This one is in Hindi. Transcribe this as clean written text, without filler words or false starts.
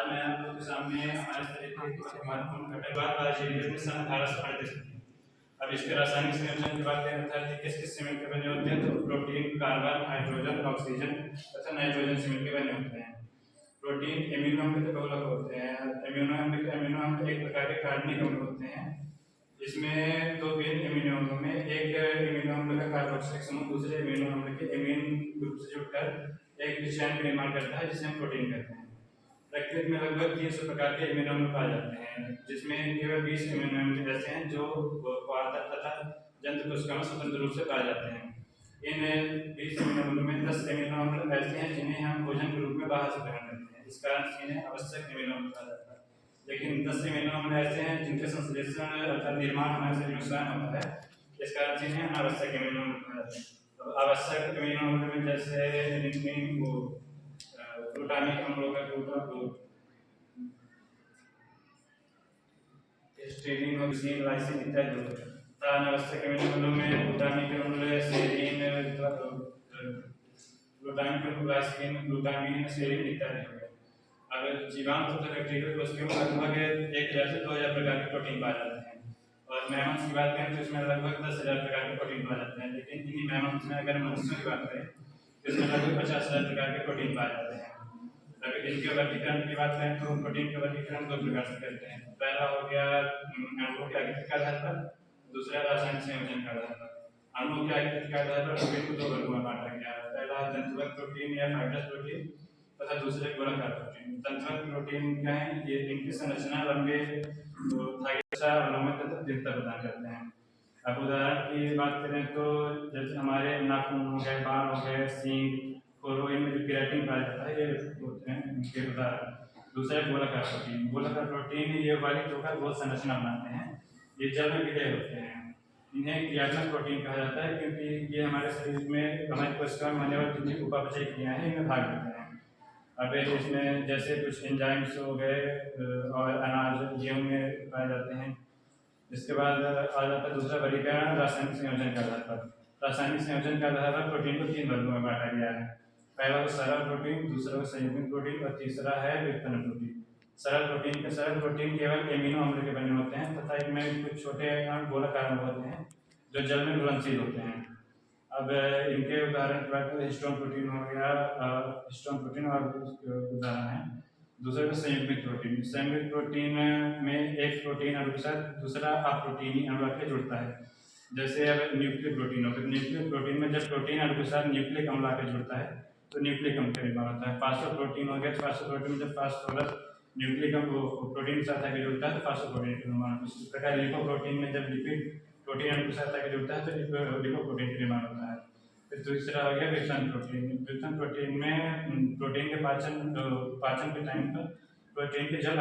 आज मैं आप लोगों के सामने हमारे शरीर के कुछ महत्वपूर्ण घटक बायोलॉजी में सन 1838 अब इसके रासायनिक संयोजन की बात करें अर्थात ये किस किस सीमेंट के बने होते हैं तो प्रोटीन, कार्बन, हाइड्रोजन, ऑक्सीजन तथा नाइट्रोजन सीमेंट के बने होते हैं। प्रोटीन एमिनो अम्ल के बहुलक होते हैं। एमिनो अम्ल एक प्रकार के कार्बनिक अम्ल होते हैं। इसमें दो विभिन्न एमिनो अम्लों में एक एमिनो अम्ल का कार्बोक्सिलिक समूह दूसरे एमिनो अम्ल के एमीन ग्रुप से जुड़कर एक चैन का निर्माण करता है जिसे हम प्रोटीन कहते हैं। प्रकृति में लगभग 300 प्रकार के एमिनो अम्ल पाए जाते हैं, जिसमें केवल 20 एमिनो अम्ल ऐसे हैं जो पादप तथा जंतु कोशिका में स्वतंत्र रूप से पाए जाते हैं। इन 20 एमिनो अम्लों में 10 एमिनो अम्ल ऐसे हैं जिन्हें हम भोजन के रूप में बाहर से ग्रहण करते हैं, इस कारण इन्हें आवश्यक एमिनो अम्ल कहा जाता है। लेकिन 10 एमिनो अम्ल ऐसे हैं जिनके संश्लेषण अर्थात निर्माण हमारे शरीर में स्वयं होता है, इस कारण इन्हें अनावश्यक एमिनो अम्ल कहा जाता है। तो आवश्यक एमिनो अम्ल में जैसे ग्लूटामिक अम्लों का स्टीरीन और ग्लिसरीन लाइसिन इत्यादि होते हैं। अनावश्यक एमिनो अम्लों में ग्लूटामिक अम्ल, सेरीन, ग्लूटामिक अम्ल, ग्लाइसिन, ग्लूटामीन, सेरीन इत्यादि हो गए। अब जीवाणु तथा बैक्टीरिया कोशिकाओं में लगभग 1000 से 2000 प्रकार के प्रोटीन पाए जाते हैं और मैमल्स की बात करें तो इसमें लगभग 10,000 प्रकार के प्रोटीन पाए जाते हैं। लेकिन इन्हीं मैमल्स में अगर मनुष्यों की बात करें तो इसमें लगभग 50,000 प्रकार के प्रोटीन पाए जाते हैं। अगर इनके वर्गीकरण की बात करें तो प्रोटीन का वर्गीकरण दो प्रकार से करते हैं। पहला हो गया अणुओं के आकृति के आधार पर, दूसरा रासायनिक संयोजन के आधार पर। अणुओं के आकृति के आधार पर प्रोटीन को दो वर्गों में बांटा गया है। पहला तंतुवत प्रोटीन या फाइब्रस प्रोटीन तथा दूसरे गोलाकार प्रोटीन। तंतुवत प्रोटीन क्या है? ये इनकी संरचना लंबे तथा दृढ़ता प्रदान करते हैं। अब उदाहरण की बात करें तो जैसे हमारे नाखून हो गए, बाल हो गए, सींग, खोरो, इनमें जो केराटिन पाया जाता है ये होते हैं इनके उदाहरण। दूसरा गोलाकार प्रोटीन। गोलाकार प्रोटीन ये वाली चौका बहुत संरचना बनाते हैं, ये जल में विलय होते हैं। इन्हें क्रियात्मक प्रोटीन कहा जाता है क्योंकि ये हमारे शरीर में हमारी कोशिका में होने वाली जितनी उपापचय क्रियाएं हैं इनमें भाग लेते हैं। अब इसमें जैसे कुछ एंजाइम्स हो गए और अनाज गेहूं में पाए जाते हैं। इसके बाद आ जाता है दूसरा वर्गीकरण रासायनिक संयोजन के आधार पर। रासायनिक संयोजन के आधार पर प्रोटीन को 3 वर्गों में बांटा गया है। पहला तो सरल प्रोटीन, दूसरा संयुग्मित प्रोटीन और तीसरा है व्युत्पन्न प्रोटीन। सरल प्रोटीन केवल एमिनो अम्ल के बने होते हैं तथा इनमें कुछ छोटे गोलाकार अणु होते हैं जो जल में घुलनशील होते हैं। अब इनके उदाहरण की बात करें हिस्टोन प्रोटीन हो गया, हिस्टोन प्रोटीन और उदाहरण है। दूसरा तो संयुग्मित प्रोटीन। संयुग्मित प्रोटीन में एक प्रोटीन अणु के साथ दूसरा अप्रोटीनी अणु आकर जुड़ता है। जैसे अब न्यूक्लिक प्रोटीन हो गया। न्यूक्लिक प्रोटीन में जब प्रोटीन अणु के साथ न्यूक्लिक अम्ल आकर जुड़ता है तो न्यूक्लिक अम्ल का निर्माण होता है। फास्फोप्रोटीन हो गया। फास्फोप्रोटीन में जब फास्फोरस न्यूक्लिक अम्ल प्रोटीन के साथ आकर जुड़ता है तो फास्फोप्रोटीन का निर्माण होता है। इसी प्रकार लिपोप्रोटीन में जब लिपिड प्रोटीन अणु के साथ आकर जुड़ता है तो लिपोप्रोटीन का निर्माण होता है। फिर दूसरा हो गया व्युत्पन्न प्रोटीन। व्युत्पन्न प्रोटीन में प्रोटीन के पाचन के टाइम पर प्रोटीन के जल